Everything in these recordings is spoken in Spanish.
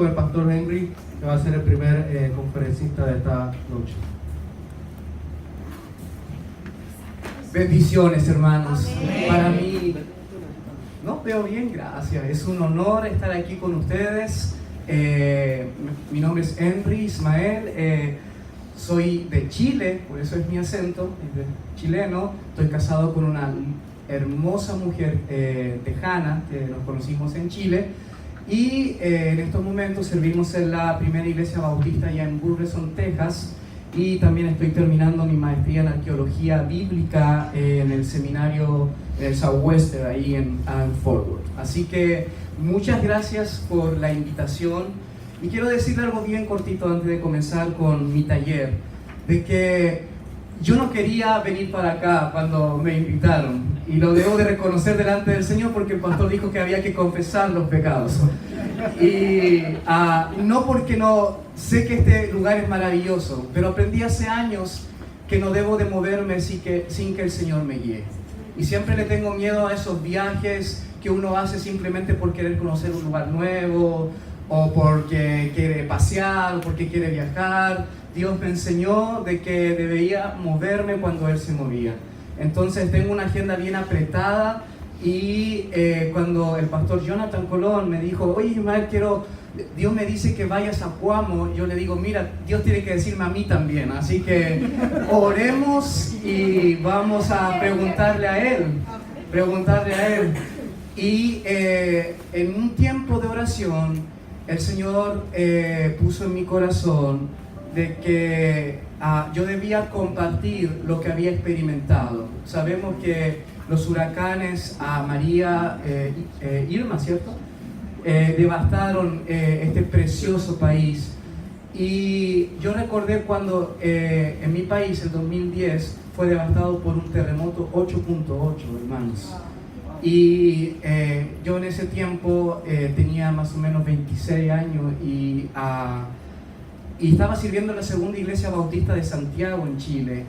El pastor Henry, que va a ser el primer conferencista de esta noche. Bendiciones, hermanos. Amén. Para mí, no veo bien, gracias. Es un honor estar aquí con ustedes. Mi nombre es Henry Ismael. Soy de Chile, por eso es mi acento, es chileno. Estoy casado con una hermosa mujer tejana que nos conocimos en Chile. Y en estos momentos servimos en la primera iglesia bautista allá en Burleson, Texas, y también estoy terminando mi maestría en arqueología bíblica en el seminario del Southwestern, ahí en Fort Worth. Así que muchas gracias por la invitación, y quiero decirle algo bien cortito antes de comenzar con mi taller, de que yo no quería venir para acá cuando me invitaron, y lo debo de reconocer delante del Señor porque el pastor dijo que había que confesar los pecados. Y no porque no sé que este lugar es maravilloso, pero aprendí hace años que no debo de moverme sin que el Señor me guíe. Y siempre le tengo miedo a esos viajes que uno hace simplemente por querer conocer un lugar nuevo, o porque quiere pasear, o porque quiere viajar. Dios me enseñó de que debía moverme cuando Él se movía. Entonces tengo una agenda bien apretada, y cuando el pastor Jonathan Colón me dijo, oye Ismael, Dios me dice que vayas a Cuamo, yo le digo, mira, Dios tiene que decirme a mí también, así que oremos y vamos a preguntarle a Él. Y en un tiempo de oración, el Señor puso en mi corazón de que yo debía compartir lo que había experimentado. Sabemos que los huracanes María, Irma, ¿cierto? Devastaron este precioso país. Y yo recordé cuando en mi país, el 2010, fue devastado por un terremoto 8.8, hermanos. Y yo en ese tiempo tenía más o menos 26 años y estaba sirviendo en la segunda iglesia bautista de Santiago en Chile,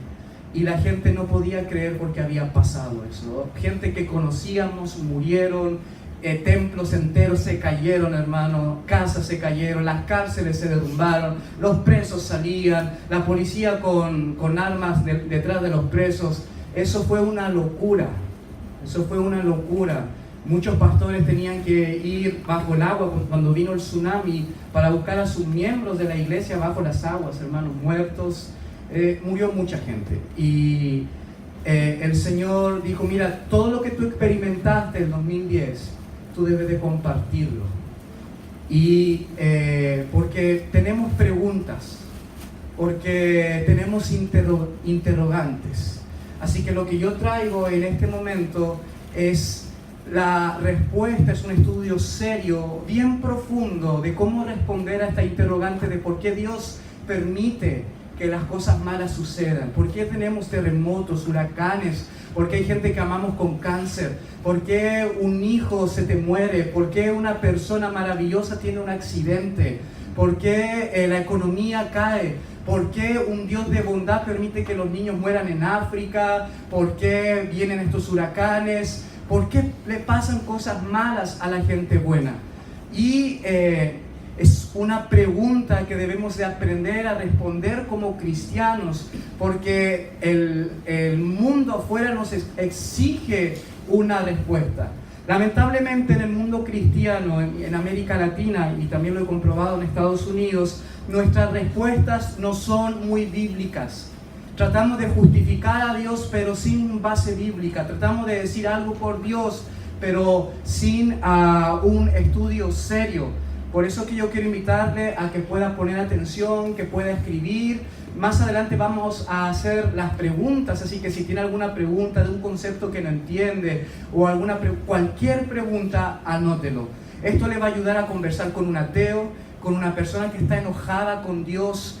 y la gente no podía creer porque había pasado eso. Gente que conocíamos murieron, templos enteros se cayeron, hermano, casas se cayeron, las cárceles se derrumbaron, los presos salían, la policía con armas detrás de los presos. Eso fue una locura. Muchos pastores tenían que ir bajo el agua cuando vino el tsunami para buscar a sus miembros de la iglesia bajo las aguas, hermanos, muertos. Murió mucha gente. Y el Señor dijo, mira, todo lo que tú experimentaste en 2010, tú debes de compartirlo. Y porque tenemos preguntas, porque tenemos interrogantes. Así que lo que yo traigo en este momento es la respuesta, es un estudio serio, bien profundo, de cómo responder a esta interrogante de por qué Dios permite que las cosas malas sucedan, por qué tenemos terremotos, huracanes, por qué hay gente que amamos con cáncer, por qué un hijo se te muere, por qué una persona maravillosa tiene un accidente, por qué la economía cae, por qué un Dios de bondad permite que los niños mueran en África, por qué vienen estos huracanes, por qué le pasan cosas malas a la gente buena. Y es una pregunta que debemos de aprender a responder como cristianos, porque el mundo afuera nos exige una respuesta. Lamentablemente en el mundo cristiano, en América Latina, y también lo he comprobado en Estados Unidos, nuestras respuestas no son muy bíblicas. Tratamos de justificar a Dios, pero sin base bíblica. Tratamos de decir algo por Dios, pero sin un estudio serio. Por eso que yo quiero invitarle a que pueda poner atención, que pueda escribir. Más adelante vamos a hacer las preguntas, así que si tiene alguna pregunta de un concepto que no entiende, o cualquier pregunta, anótelo. Esto le va a ayudar a conversar con un ateo, con una persona que está enojada con Dios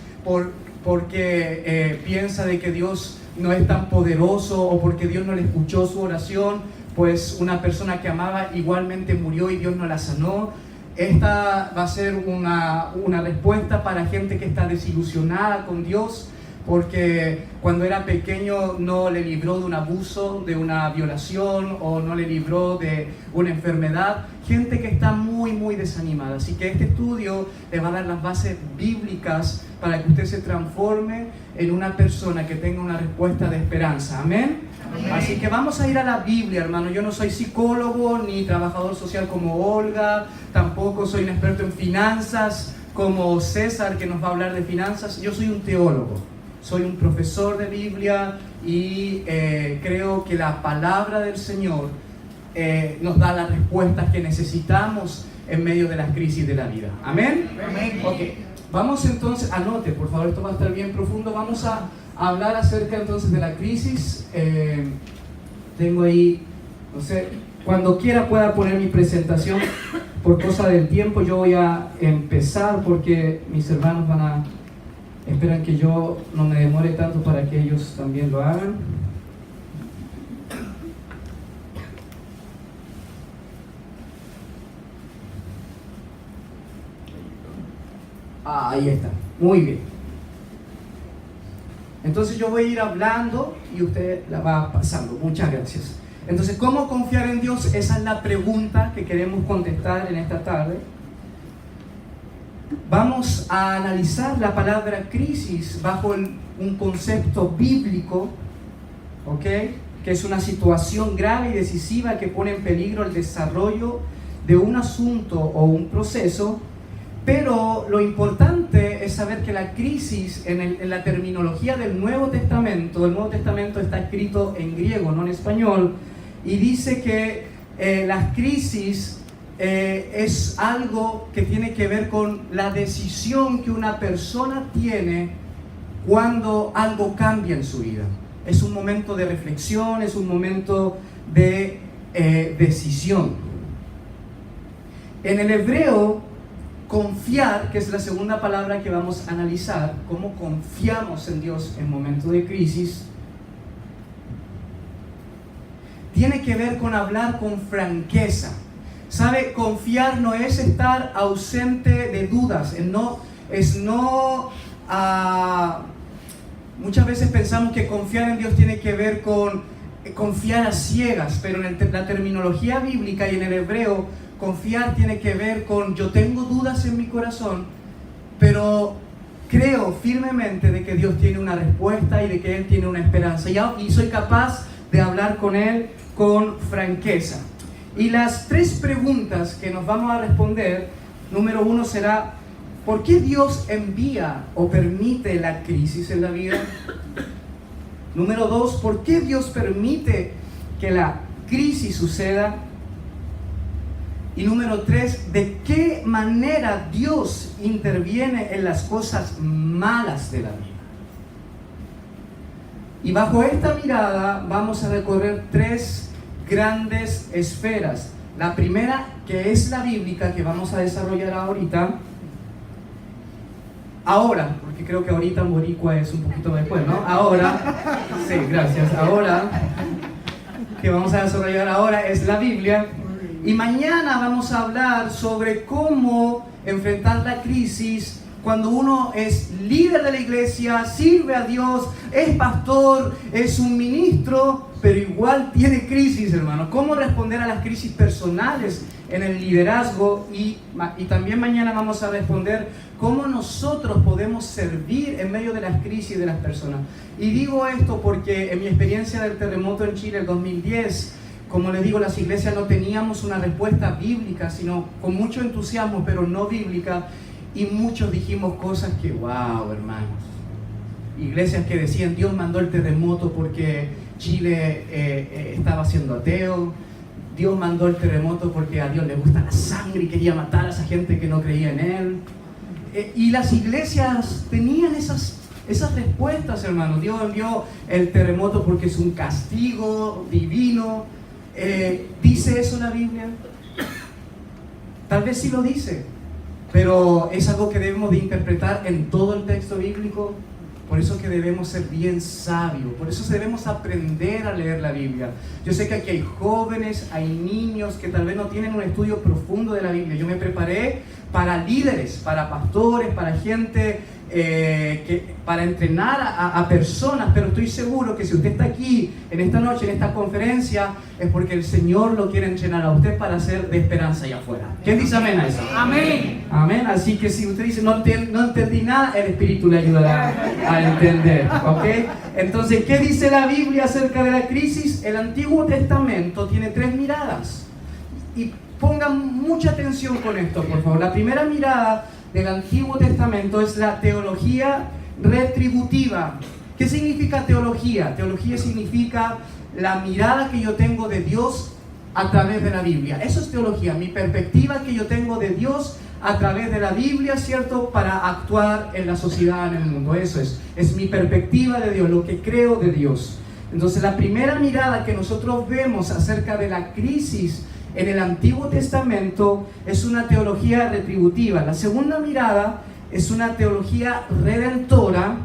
porque piensa de que Dios no es tan poderoso, o porque Dios no le escuchó su oración, pues una persona que amaba igualmente murió y Dios no la sanó. Esta va a ser una respuesta para gente que está desilusionada con Dios, porque cuando era pequeño no le libró de un abuso, de una violación o no le libró de una enfermedad. Gente que está muy desanimada. Así que este estudio le va a dar las bases bíblicas para que usted se transforme en una persona que tenga una respuesta de esperanza. Amén. Así que vamos a ir a la Biblia, hermano. Yo no soy psicólogo ni trabajador social como Olga, tampoco soy un experto en finanzas como César, que nos va a hablar de finanzas. Yo soy un teólogo, soy un profesor de Biblia y creo que la palabra del Señor nos da las respuestas que necesitamos en medio de las crisis de la vida. ¿Amén? Amén. Ok, vamos entonces, anote, por favor, esto va a estar bien profundo. Vamos a hablar acerca entonces de la crisis. Tengo ahí, no sé, cuando quiera pueda poner mi presentación. Por cosa del tiempo yo voy a empezar porque mis hermanos esperan que yo no me demore tanto para que ellos también lo hagan. Ahí está, muy bien. Entonces yo voy a ir hablando y usted la va pasando. Muchas gracias. Entonces, ¿cómo confiar en Dios? Esa es la pregunta que queremos contestar en esta tarde. Vamos a analizar la palabra crisis bajo un concepto bíblico, ¿ok? Que es una situación grave y decisiva que pone en peligro el desarrollo de un asunto o un proceso. Pero lo importante es saber que la crisis en la terminología del Nuevo Testamento, el Nuevo Testamento está escrito en griego, no en español, y dice que las crisis es algo que tiene que ver con la decisión que una persona tiene cuando algo cambia en su vida. Es un momento de reflexión, es un momento de decisión. En el hebreo, confiar, que es la segunda palabra que vamos a analizar, cómo confiamos en Dios en momentos de crisis, tiene que ver con hablar con franqueza. ¿Sabe? Confiar no es estar ausente de dudas, muchas veces pensamos que confiar en Dios tiene que ver con confiar a ciegas, pero en la terminología bíblica y en el hebreo, confiar tiene que ver con yo tengo dudas en mi corazón, pero creo firmemente de que Dios tiene una respuesta y de que Él tiene una esperanza y soy capaz de hablar con Él con franqueza. Y las tres preguntas que nos vamos a responder, número uno será, ¿por qué Dios envía o permite la crisis en la vida? Número dos, ¿por qué Dios permite que la crisis suceda? Y número tres, ¿de qué manera Dios interviene en las cosas malas de la vida? Y bajo esta mirada vamos a recorrer tres grandes esferas. La primera, que es la bíblica, que vamos a desarrollar ahora, porque creo que ahorita boricua es un poquito después, ¿no? Ahora, sí, gracias. Ahora, que vamos a desarrollar ahora es la Biblia. Y mañana vamos a hablar sobre cómo enfrentar la crisis cuando uno es líder de la iglesia, sirve a Dios, es pastor, es un ministro, pero igual tiene crisis, hermano. Cómo responder a las crisis personales en el liderazgo y también mañana vamos a responder cómo nosotros podemos servir en medio de las crisis de las personas. Y digo esto porque en mi experiencia del terremoto en Chile el 2010, como les digo, las iglesias no teníamos una respuesta bíblica, sino con mucho entusiasmo, pero no bíblica. Y muchos dijimos cosas que, wow, hermanos. Iglesias que decían, Dios mandó el terremoto porque Chile estaba siendo ateo. Dios mandó el terremoto porque a Dios le gusta la sangre y quería matar a esa gente que no creía en Él. Y las iglesias tenían esas respuestas, hermanos. Dios envió el terremoto porque es un castigo divino. ¿Dice eso la Biblia? Tal vez sí lo dice, pero es algo que debemos de interpretar en todo el texto bíblico. Por eso que debemos ser bien sabios, por eso debemos aprender a leer la Biblia. Yo sé que aquí hay jóvenes, hay niños que tal vez no tienen un estudio profundo de la Biblia. Yo me preparé para líderes, para pastores, para gente para entrenar a personas, pero estoy seguro que si usted está aquí en esta noche, en esta conferencia, es porque el Señor lo quiere entrenar a usted para ser de esperanza allá afuera. ¿Quién dice amén a eso? Amén. Amén. Así que si usted dice no entendí nada, el Espíritu le ayudará a entender. ¿Ok? Entonces, ¿qué dice la Biblia acerca de la crisis? El Antiguo Testamento tiene 3 miradas. Y pongan mucha atención con esto, por favor. La primera mirada del Antiguo Testamento es la teología retributiva. ¿Qué significa teología? Teología significa la mirada que yo tengo de Dios a través de la Biblia. Eso es teología, mi perspectiva que yo tengo de Dios a través de la Biblia, ¿cierto? Para actuar en la sociedad, en el mundo. Eso es mi perspectiva de Dios, lo que creo de Dios. Entonces, la primera mirada que nosotros vemos acerca de la crisis en el Antiguo Testamento es una teología retributiva. La segunda mirada es una teología redentora.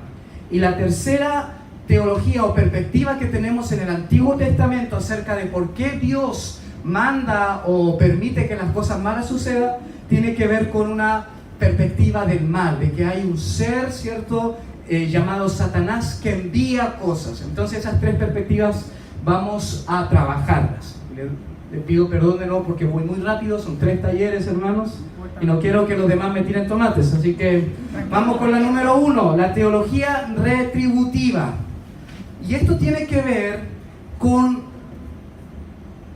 Y la tercera teología o perspectiva que tenemos en el Antiguo Testamento acerca de por qué Dios manda o permite que las cosas malas sucedan, tiene que ver con una perspectiva del mal, de que hay un ser, ¿cierto?, llamado Satanás, que envía cosas. Entonces, esas 3 perspectivas vamos a trabajarlas. Les pido perdón de nuevo porque voy muy rápido, son 3 talleres, hermanos, y no quiero que los demás me tiren tomates, así que vamos con la número 1, la teología retributiva. Y esto tiene que ver con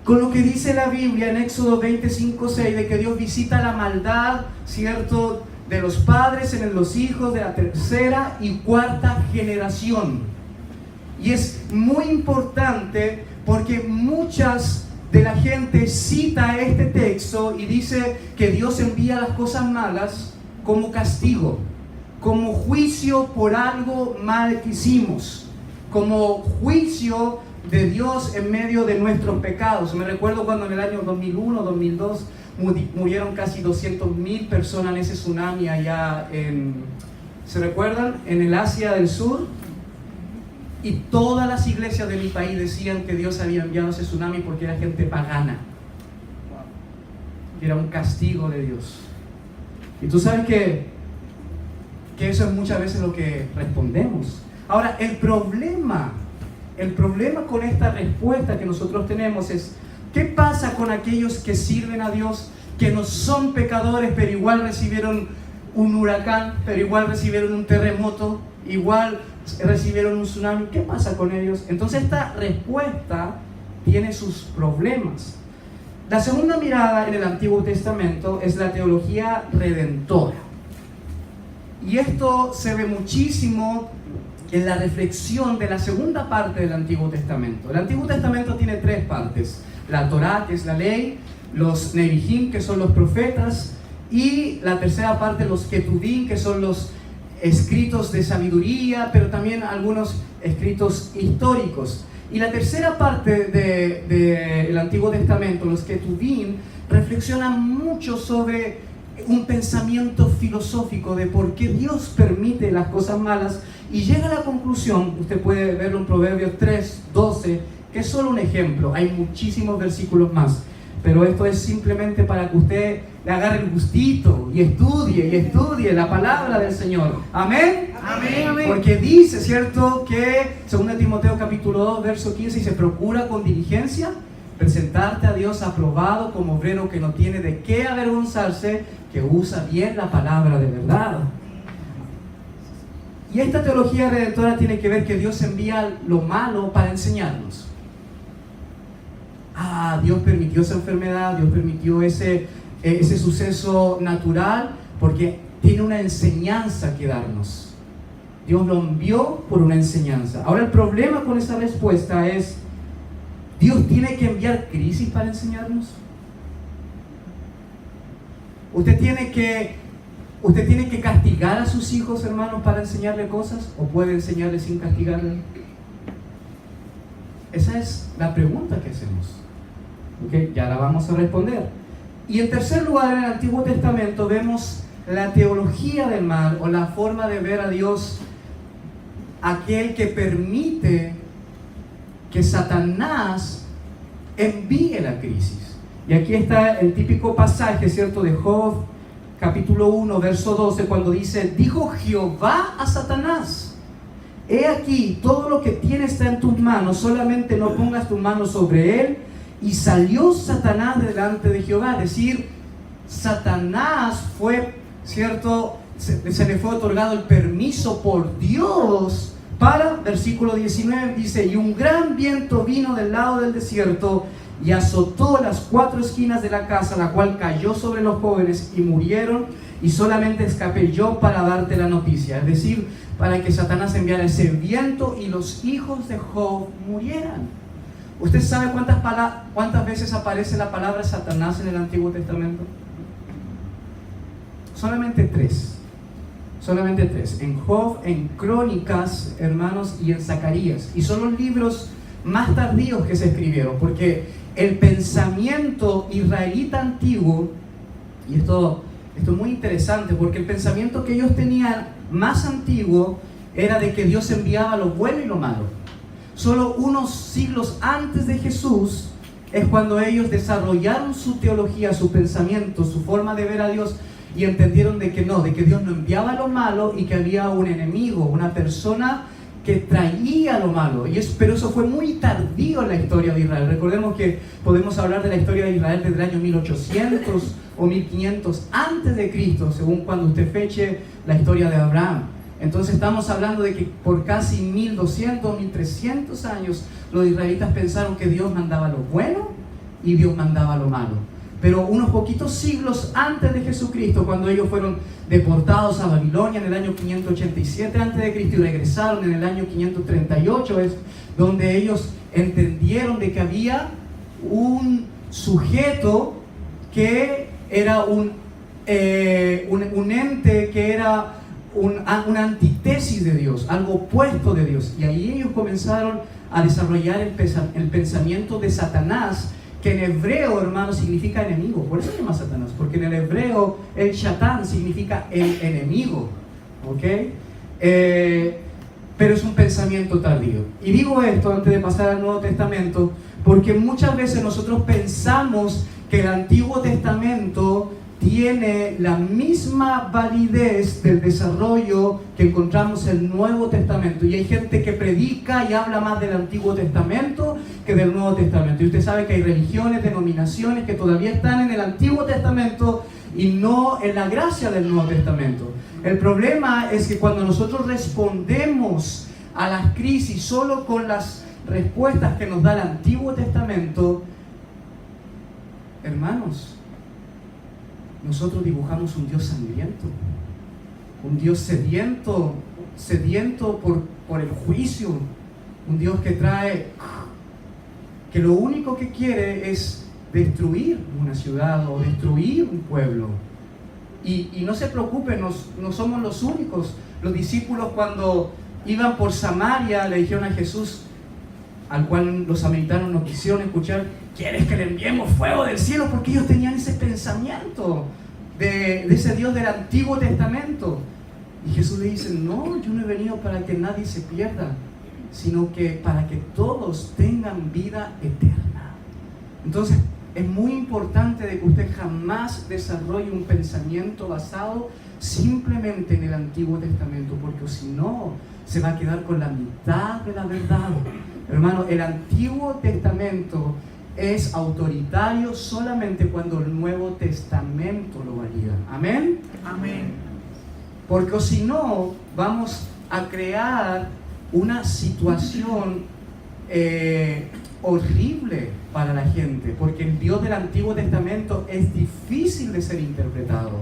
lo que dice la Biblia en Éxodo 25:6, de que Dios visita la maldad, ¿cierto?, de los padres en los hijos de la 3ª y 4ª generación. Y es muy importante porque muchas de la gente cita este texto y dice que Dios envía las cosas malas como castigo, como juicio por algo mal que hicimos, como juicio de Dios en medio de nuestros pecados. Me recuerdo cuando en el año 2001, 2002 murieron casi 200.000 personas en ese tsunami allá ¿se recuerdan? En el Asia del Sur. Y todas las iglesias de mi país decían que Dios había enviado ese tsunami porque era gente pagana. Era un castigo de Dios. Y tú sabes que eso es muchas veces lo que respondemos. Ahora, el problema con esta respuesta que nosotros tenemos es: ¿qué pasa con aquellos que sirven a Dios, que no son pecadores, pero igual recibieron un huracán, pero igual recibieron un terremoto, igual recibieron un tsunami? ¿Qué pasa con ellos? Entonces, esta respuesta tiene sus problemas. La segunda mirada en el Antiguo Testamento es la teología redentora. Y esto se ve muchísimo en la reflexión de la segunda parte del Antiguo Testamento. El Antiguo Testamento tiene 3 partes: la Torá, que es la ley; los Nevi'im, que son los profetas; y la tercera parte, los Ketubim, que son los escritos de sabiduría, pero también algunos escritos históricos. Y la tercera parte del Antiguo Testamento, los Ketubim, reflexionan mucho sobre un pensamiento filosófico de por qué Dios permite las cosas malas, y llega a la conclusión. Usted puede verlo en Proverbios 3:12, que es solo un ejemplo. Hay muchísimos versículos más, pero esto es simplemente para que usted le agarre el gustito y estudie la palabra del Señor. Amén. Amén, amén. Porque dice, ¿cierto?, que 2 Timoteo capítulo 2 verso 15 dice: procura con diligencia presentarte a Dios aprobado como obrero que no tiene de qué avergonzarse, que usa bien la palabra de verdad. Y esta teología redentora tiene que ver que Dios envía lo malo para enseñarnos. Dios permitió esa enfermedad, Dios permitió ese suceso natural porque tiene una enseñanza que darnos. Dios lo envió por una enseñanza. Ahora, el problema con esa respuesta es: ¿Dios tiene que enviar crisis para enseñarnos? ¿Usted tiene que castigar a sus hijos, hermanos, para enseñarle cosas? ¿O puede enseñarle sin castigarle? Esa es la pregunta que hacemos. ¿Okay? Ya la vamos a responder. Y en tercer lugar, en el Antiguo Testamento vemos la teología del mal, o la forma de ver a Dios, aquel que permite que Satanás envíe la crisis. Y aquí está el típico pasaje, ¿cierto?, de Job capítulo 1, verso 12, cuando dice: dijo Jehová a Satanás: he aquí, todo lo que tienes está en tus manos, solamente no pongas tu mano sobre él. Y salió Satanás delante de Jehová. Es decir, Satanás fue, ¿cierto? Se le fue otorgado el permiso por Dios para, versículo 19 dice: y un gran viento vino del lado del desierto y azotó las 4 esquinas de la casa, la cual cayó sobre los jóvenes y murieron, y solamente escapé yo para darte la noticia. Es decir, para que Satanás enviara ese viento y los hijos de Job murieran. ¿Usted sabe cuántas veces aparece la palabra Satanás en el Antiguo Testamento? Solamente 3. Solamente 3. En Job, en Crónicas, hermanos, y en Zacarías. Y son los libros más tardíos que se escribieron, porque el pensamiento israelita antiguo, y esto es muy interesante, porque el pensamiento que ellos tenían más antiguo era de que Dios enviaba lo bueno y lo malo. Solo unos siglos antes de Jesús es cuando ellos desarrollaron su teología, su pensamiento, su forma de ver a Dios, y entendieron de que Dios no enviaba lo malo y que había un enemigo, una persona que traía lo malo. Pero eso fue muy tardío en la historia de Israel. Recordemos que podemos hablar de la historia de Israel desde el año 1800 o 1500 antes de Cristo, según cuando usted feche la historia de Abraham. Entonces estamos hablando de que por casi 1200, 1300 años los israelitas pensaron que Dios mandaba lo bueno y Dios mandaba lo malo. Pero unos poquitos siglos antes de Jesucristo, cuando ellos fueron deportados a Babilonia en el año 587 a.C. y regresaron en el año 538, es donde ellos entendieron de que había un sujeto que era un ente que era una antítesis de Dios, algo opuesto de Dios. Y ahí ellos comenzaron a desarrollar el pensamiento de Satanás, que en hebreo, hermano, significa enemigo. Por eso se llama Satanás, porque en el hebreo el Shatán significa el enemigo. ¿Ok? Pero es un pensamiento tardío. Y digo esto antes de pasar al Nuevo Testamento, porque muchas veces nosotros pensamos que el Antiguo Testamento tiene la misma validez del desarrollo que encontramos en el Nuevo Testamento. Y hay gente que predica y habla más del Antiguo Testamento que del Nuevo Testamento. Y usted sabe que hay religiones, denominaciones que todavía están en el Antiguo Testamento y no en la gracia del Nuevo Testamento. El problema es que cuando nosotros respondemos a las crisis solo con las respuestas que nos da el Antiguo Testamento, hermanos, nosotros dibujamos un Dios sangriento, un Dios sediento por el juicio, un Dios que lo único que quiere es destruir una ciudad o destruir un pueblo. Y no se preocupen, no somos los únicos. Los discípulos, cuando iban por Samaria, le dijeron a Jesús, al cual los samaritanos no quisieron escuchar: ¿quieres que le enviemos fuego del cielo? Porque ellos tenían ese pensamiento de ese Dios del Antiguo Testamento. Y Jesús le dice: no, yo no he venido para que nadie se pierda, sino que para que todos tengan vida eterna. Entonces es muy importante de que usted jamás desarrolle un pensamiento basado simplemente en el Antiguo Testamento, porque si no, se va a quedar con la mitad de la verdad. Hermano, el Antiguo Testamento es autoritario solamente cuando el Nuevo Testamento lo valida. ¿Amén? Amén. Porque si no, vamos a crear una situación horrible para la gente, porque el Dios del Antiguo Testamento es difícil de ser interpretado.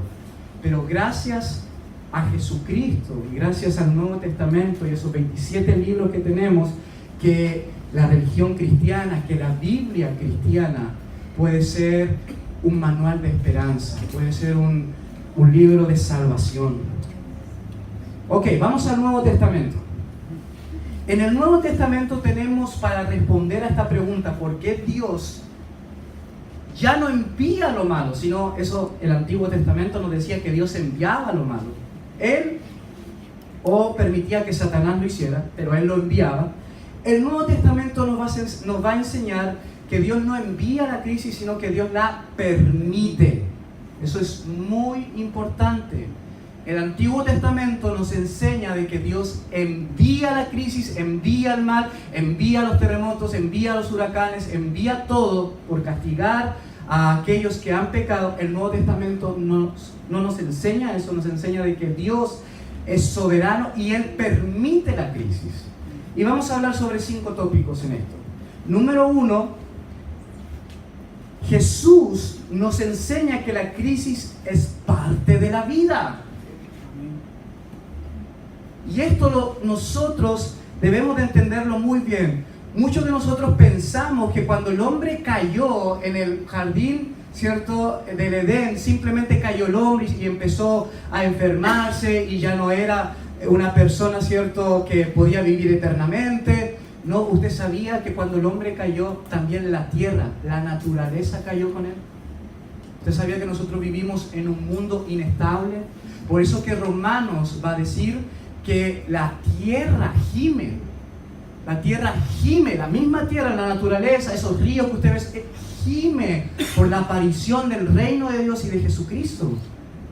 Pero gracias a Jesucristo y gracias al Nuevo Testamento y esos 27 libros que tenemos, que la religión cristiana, que la Biblia cristiana puede ser un manual de esperanza, puede ser un libro de salvación. Ok, vamos al Nuevo Testamento. En el Nuevo Testamento tenemos, para responder a esta pregunta, ¿por qué Dios ya no envía lo malo? Sino eso, el Antiguo Testamento nos decía que Dios enviaba lo malo. Él o permitía que Satanás lo hiciera, pero Él lo enviaba. El Nuevo Testamento nos va a enseñar que Dios no envía la crisis, sino que Dios la permite. Eso es muy importante. El Antiguo Testamento nos enseña de que Dios envía la crisis, envía el mal, envía los terremotos, envía los huracanes, envía todo por castigar a aquellos que han pecado. El Nuevo Testamento no nos enseña eso, nos enseña de que Dios es soberano y Él permite la crisis. Y vamos a hablar sobre 5 tópicos en esto. Número 1, Jesús nos enseña que la crisis es parte de la vida. Y esto nosotros debemos de entenderlo muy bien. Muchos de nosotros pensamos que cuando el hombre cayó en el jardín, ¿cierto?, del Edén, simplemente cayó el hombre y empezó a enfermarse y ya no era una persona, ¿cierto?, que podía vivir eternamente. No, usted sabía que cuando el hombre cayó, también la tierra, la naturaleza cayó con él. Usted sabía que nosotros vivimos en un mundo inestable. Por eso que Romanos va a decir que la tierra gime. La tierra gime, la misma tierra, la naturaleza, esos ríos que usted ve, gime por la aparición del reino de Dios y de Jesucristo.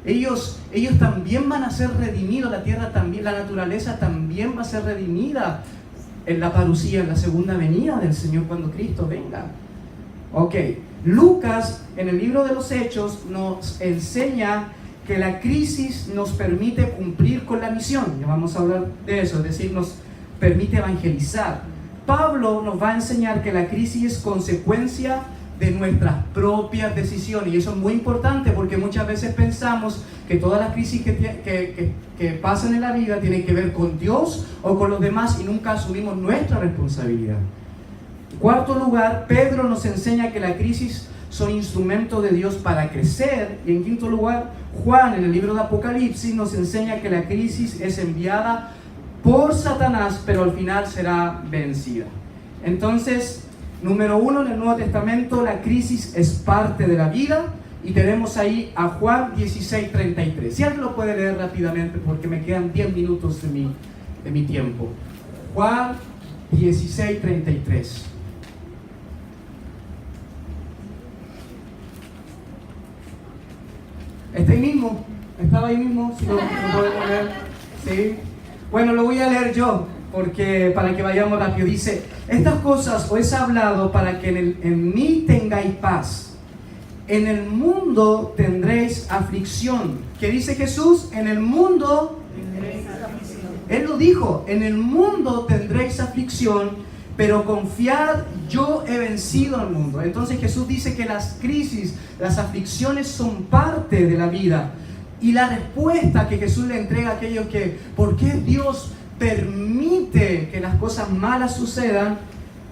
Ellos también van a ser redimidos, la tierra también, la naturaleza también va a ser redimida en la parucía, en la segunda venida del Señor cuando Cristo venga. Ok, Lucas en el libro de los Hechos nos enseña que la crisis nos permite cumplir con la misión. Ya vamos a hablar de eso, es decir, nos permite evangelizar. Pablo nos va a enseñar que la crisis es consecuencia de nuestras propias decisiones, y eso es muy importante porque muchas veces pensamos que todas las crisis que pasan en la vida tienen que ver con Dios o con los demás y nunca asumimos nuestra responsabilidad. En cuarto lugar, Pedro nos enseña que la crisis son instrumentos de Dios para crecer. Y en quinto lugar, Juan en el libro de Apocalipsis nos enseña que la crisis es enviada por Satanás, pero al final será vencida. Entonces, número 1, en el Nuevo Testamento la crisis es parte de la vida, y tenemos ahí a Juan 16:33. Si alguien lo puede leer rápidamente porque me quedan 10 minutos de mi tiempo. Juan 16:33. Está ahí mismo, estaba ahí mismo, si no podemos leer. ¿Sí? Bueno, lo voy a leer yo, porque para que vayamos rápido. Dice: estas cosas os he hablado para que en mí tengáis paz. En el mundo tendréis aflicción. ¿Qué dice Jesús? En el mundo tendréis aflicción. Él lo dijo, en el mundo tendréis aflicción, pero confiad, yo he vencido al mundo. Entonces Jesús dice que las crisis, las aflicciones son parte de la vida. Y la respuesta que Jesús le entrega a aquellos que, ¿por qué Dios permite que las cosas malas sucedan?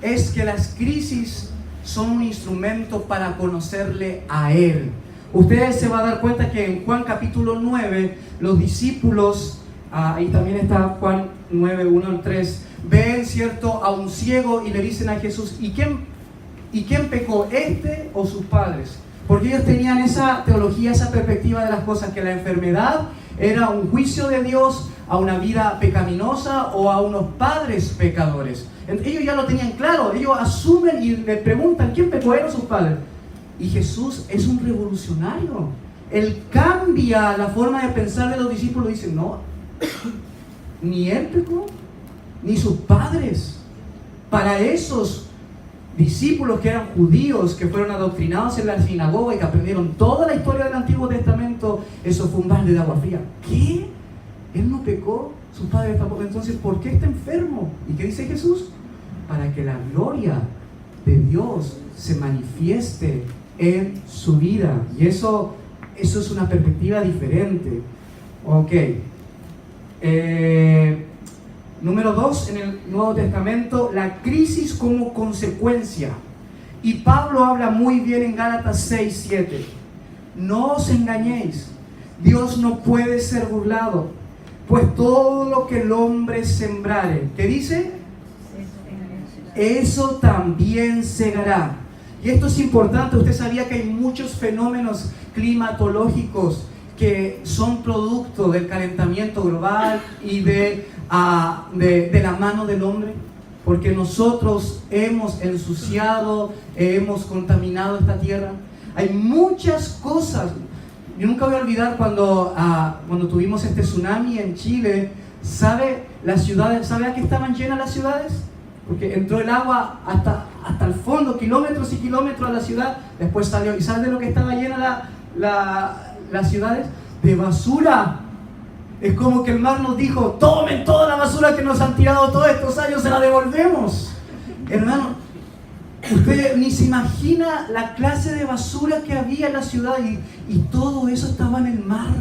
Es que las crisis son un instrumento para conocerle a Él. Ustedes se van a dar cuenta que en Juan capítulo 9, los discípulos, ahí también está Juan 9, 1 al 3, ven, ¿cierto?, a un ciego y le dicen a Jesús: ¿y quién pecó, este o sus padres? Porque ellos tenían esa teología, esa perspectiva de las cosas, que la enfermedad era un juicio de Dios a una vida pecaminosa o a unos padres pecadores. Ellos ya lo tenían claro, ellos asumen y le preguntan: ¿quién pecó, él o sus padres? Y Jesús es un revolucionario. Él cambia la forma de pensar de los discípulos. Dice: no, ni él pecó, ni sus padres. Para esos discípulos que eran judíos, que fueron adoctrinados en la sinagoga y que aprendieron toda la historia del Antiguo Testamento, eso fue un balde de agua fría. ¿Qué? Él no pecó, sus padres tampoco. Entonces, ¿por qué está enfermo? ¿Y qué dice Jesús? Para que la gloria de Dios se manifieste en su vida. Y eso es una perspectiva diferente. Ok. Número 2, en el Nuevo Testamento, la crisis como consecuencia. Y Pablo habla muy bien en Gálatas 6:7. No os engañéis, Dios no puede ser burlado, pues todo lo que el hombre sembrare, ¿qué dice? Eso también segará. Y esto es importante. Usted sabía que hay muchos fenómenos climatológicos que son producto del calentamiento global y de la mano del hombre, porque nosotros hemos ensuciado, hemos contaminado esta tierra. Hay muchas cosas. yo nunca voy a olvidar cuando tuvimos este tsunami en Chile. ¿Sabe las ciudades? ¿Sabe a qué estaban llenas las ciudades? Porque entró el agua hasta el fondo, kilómetros y kilómetros a la ciudad, después salió. ¿Y sabe de lo que estaba llena las ciudades? De basura. Es como que el mar nos dijo: tomen toda la basura que nos han tirado todos estos años, se la devolvemos. Hermano, usted ni se imagina la clase de basura que había en la ciudad, y todo eso estaba en el mar.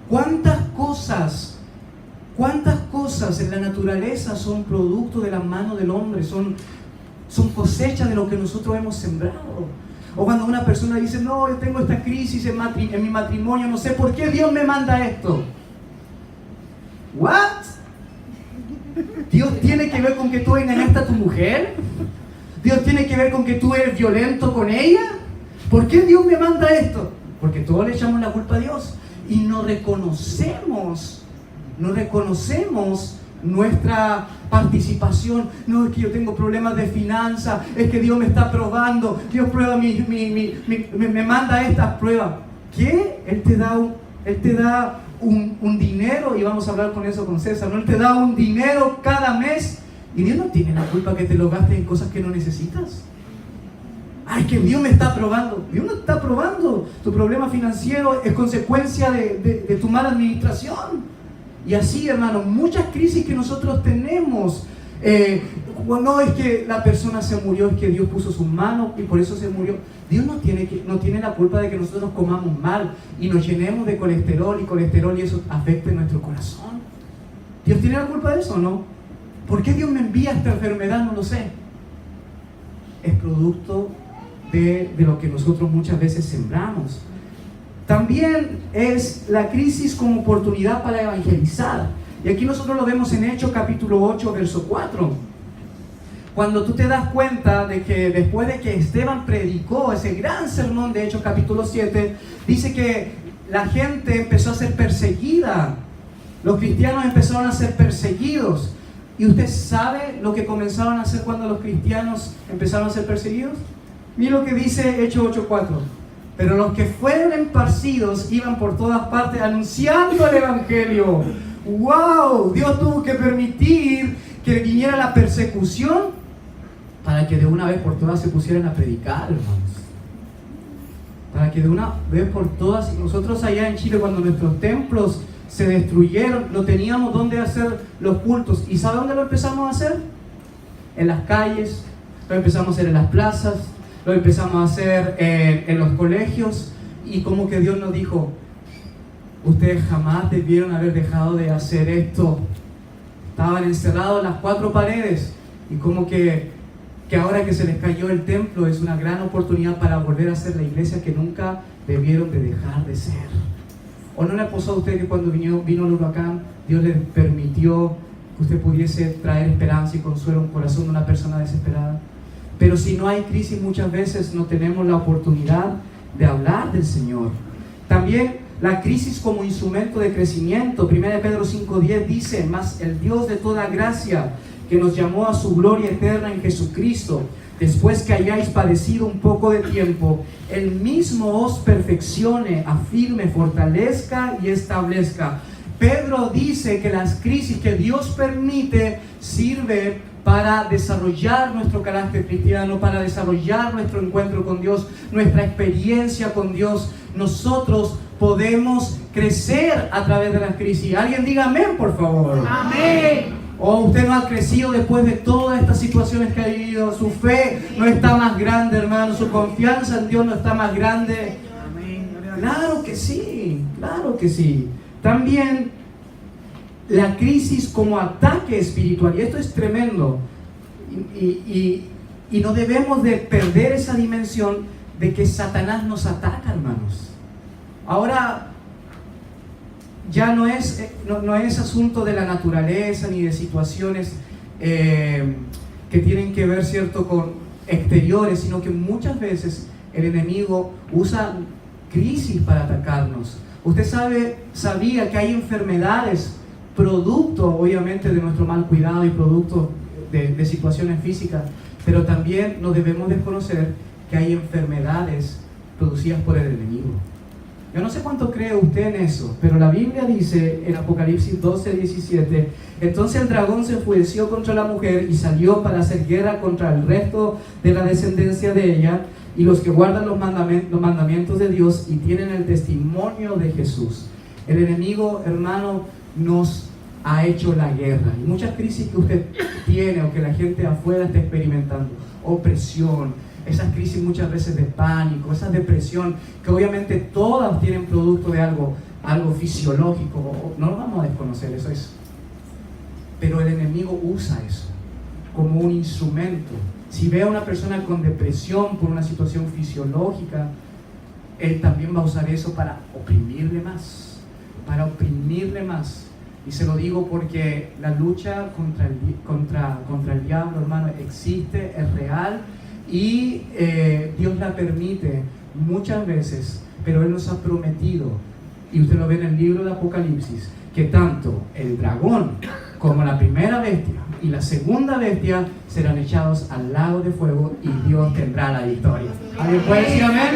¿Cuántas cosas en la naturaleza son producto de la mano del hombre, son cosecha de lo que nosotros hemos sembrado? O cuando una persona dice: no, yo tengo esta crisis en mi matrimonio, no sé por qué Dios me manda esto. ¿What? ¿Dios tiene que ver con que tú engañaste a tu mujer? ¿Dios tiene que ver con que tú eres violento con ella? ¿Por qué Dios me manda esto? Porque todos le echamos la culpa a Dios y no reconocemos nuestra participación. No, es que yo tengo problemas de finanzas, es que Dios me está probando, Dios prueba me manda estas pruebas. ¿Qué? Él te da un dinero, y vamos a hablar con eso con César, ¿no? Él te da un dinero cada mes, y Dios no tiene la culpa que te lo gastes en cosas que no necesitas. Ay, que Dios me está probando. Dios no está probando. Tu problema financiero es consecuencia de tu mala administración. Y así, hermano, muchas crisis que nosotros tenemos. No es que la persona se murió, es que Dios puso sus manos y por eso se murió. Dios no tiene la culpa de que nosotros comamos mal y nos llenemos de colesterol y eso afecte nuestro corazón. ¿Dios tiene la culpa de eso o no? ¿Por qué Dios me envía esta enfermedad? No lo sé. Es producto de lo que nosotros muchas veces sembramos. También es la crisis como oportunidad para evangelizar. Y aquí nosotros lo vemos en Hechos capítulo 8, verso 4. Cuando tú te das cuenta de que después de que Esteban predicó ese gran sermón de Hechos capítulo 7, dice que la gente empezó a ser perseguida. Los cristianos empezaron a ser perseguidos. ¿Y usted sabe lo que comenzaron a hacer cuando los cristianos empezaron a ser perseguidos? Mira lo que dice Hechos 8:4. Pero los que fueron esparcidos iban por todas partes anunciando el evangelio. ¡Wow! Dios tuvo que permitir que viniera la persecución para que de una vez por todas se pusieran a predicar, hermanos. Para que de una vez por todas, nosotros allá en Chile, cuando nuestros templos se destruyeron, no teníamos dónde hacer los cultos. ¿Y sabe dónde lo empezamos a hacer? En las calles, lo empezamos a hacer en las plazas, lo empezamos a hacer en los colegios. Y como que Dios nos dijo: ustedes jamás debieron haber dejado de hacer esto. Estaban encerrados en las cuatro paredes, y como que ahora que se les cayó el templo es una gran oportunidad para volver a ser la iglesia que nunca debieron de dejar de ser. ¿O no le pasó a usted que cuando vino el huracán, Dios le permitió que usted pudiese traer esperanza y consuelo a un corazón de una persona desesperada? Pero si no hay crisis, muchas veces no tenemos la oportunidad de hablar del Señor. También la crisis como instrumento de crecimiento. 1 Pedro 5:10 dice: mas el Dios de toda gracia, que nos llamó a su gloria eterna en Jesucristo, después que hayáis padecido un poco de tiempo, Él mismo os perfeccione, afirme, fortalezca y establezca. Pedro dice que las crisis que Dios permite sirve para desarrollar nuestro carácter cristiano, para desarrollar nuestro encuentro con Dios, nuestra experiencia con Dios. Nosotros podemos crecer a través de las crisis. Alguien diga amén, por favor. Amén. O usted no ha crecido después de todas estas situaciones que ha vivido. Su fe no está más grande, hermano. Su confianza en Dios no está más grande. Claro que sí, claro que sí. También la crisis como ataque espiritual. Y esto es tremendo. Y no debemos de perder esa dimensión de que Satanás nos ataca, hermanos. Ahora ya no es asunto de la naturaleza ni de situaciones que tienen que ver, ¿cierto?, con exteriores, sino que muchas veces el enemigo usa crisis para atacarnos. Usted sabía que hay enfermedades, producto obviamente de nuestro mal cuidado y producto de situaciones físicas, pero también no debemos desconocer que hay enfermedades producidas por el enemigo. Yo no sé cuánto cree usted en eso, pero la Biblia dice en Apocalipsis 12:17, entonces el dragón se enfureció contra la mujer y salió para hacer guerra contra el resto de la descendencia de ella y los que guardan los mandamientos de Dios y tienen el testimonio de Jesús. El enemigo, hermano, nos ha hecho la guerra. Y muchas crisis que usted tiene o que la gente afuera está experimentando, opresión, esas crisis muchas veces de pánico, esa depresión, que obviamente todas tienen producto de algo fisiológico, no lo vamos a desconocer, eso es. Pero el enemigo usa eso como un instrumento. Si ve a una persona con depresión por una situación fisiológica, él también va a usar eso para oprimirle más, Y se lo digo porque la lucha contra el diablo, hermano, existe, es real, y Dios la permite muchas veces, pero Él nos ha prometido, y usted lo ve en el libro de Apocalipsis, que tanto el dragón como la primera bestia y la segunda bestia serán echados al lago de fuego y Dios tendrá la victoria. ¿Alguien puede decir amén?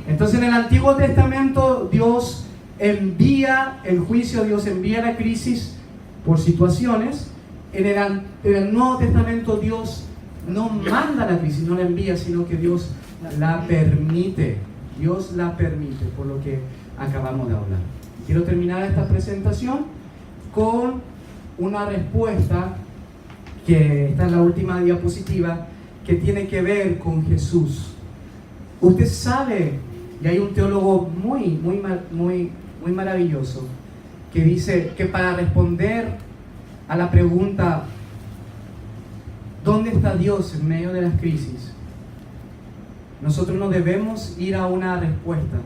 Entonces en el Antiguo Testamento Dios envía el juicio, Dios envía la crisis por situaciones. En el Nuevo Testamento Dios no manda la crisis, no la envía, sino que Dios la permite. Dios la permite, por lo que acabamos de hablar. Quiero terminar esta presentación con una respuesta que está en la última diapositiva, que tiene que ver con Jesús. Usted sabe, y hay un teólogo muy maravilloso, que dice que para responder a la pregunta ¿dónde está Dios en medio de las crisis? Nosotros no debemos ir a una respuesta,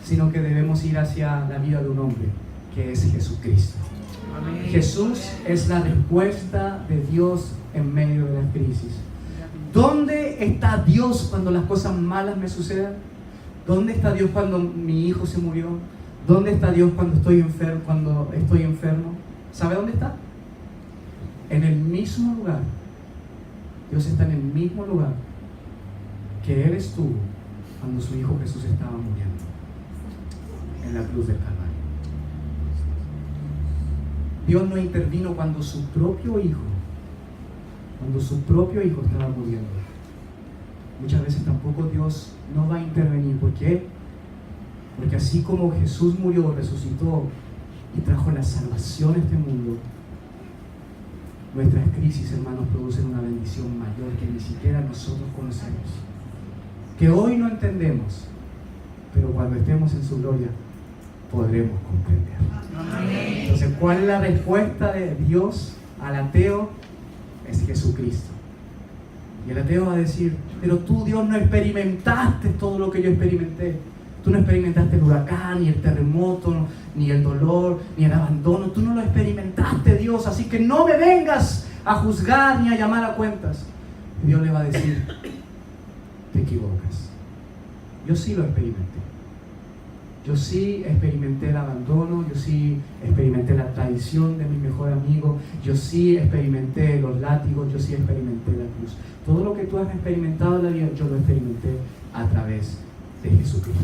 sino que debemos ir hacia la vida de un hombre, que es Jesucristo. Amén. Jesús es la respuesta de Dios en medio de las crisis. ¿Dónde está Dios cuando las cosas malas me suceden? ¿Dónde está Dios cuando mi hijo se murió? ¿Dónde está Dios cuando estoy enfermo? ¿Sabe dónde está? En el mismo lugar. Dios está en el mismo lugar que Él estuvo cuando su Hijo Jesús estaba muriendo en la cruz del Calvario. Dios no intervino cuando su propio Hijo estaba muriendo. Muchas veces tampoco Dios no va a intervenir. ¿Por qué? Porque así como Jesús murió, resucitó y trajo la salvación a este mundo, nuestras crisis, hermanos, producen una bendición mayor que ni siquiera nosotros conocemos, que hoy no entendemos, pero cuando estemos en su gloria podremos comprender. Amén. Entonces, ¿cuál es la respuesta de Dios al ateo? Es Jesucristo. Y el ateo va a decir, pero tú, Dios, no experimentaste todo lo que yo experimenté. Tú no experimentaste el huracán, ni el terremoto, ni el dolor, ni el abandono. Tú no lo experimentaste, Dios, así que no me vengas a juzgar ni a llamar a cuentas. Y Dios le va a decir, te equivocas. Yo sí lo experimenté. Yo sí experimenté el abandono, yo sí experimenté la traición de mi mejor amigo, yo sí experimenté los látigos, yo sí experimenté la cruz. Todo lo que tú has experimentado en la vida, yo lo experimenté a través de Jesucristo.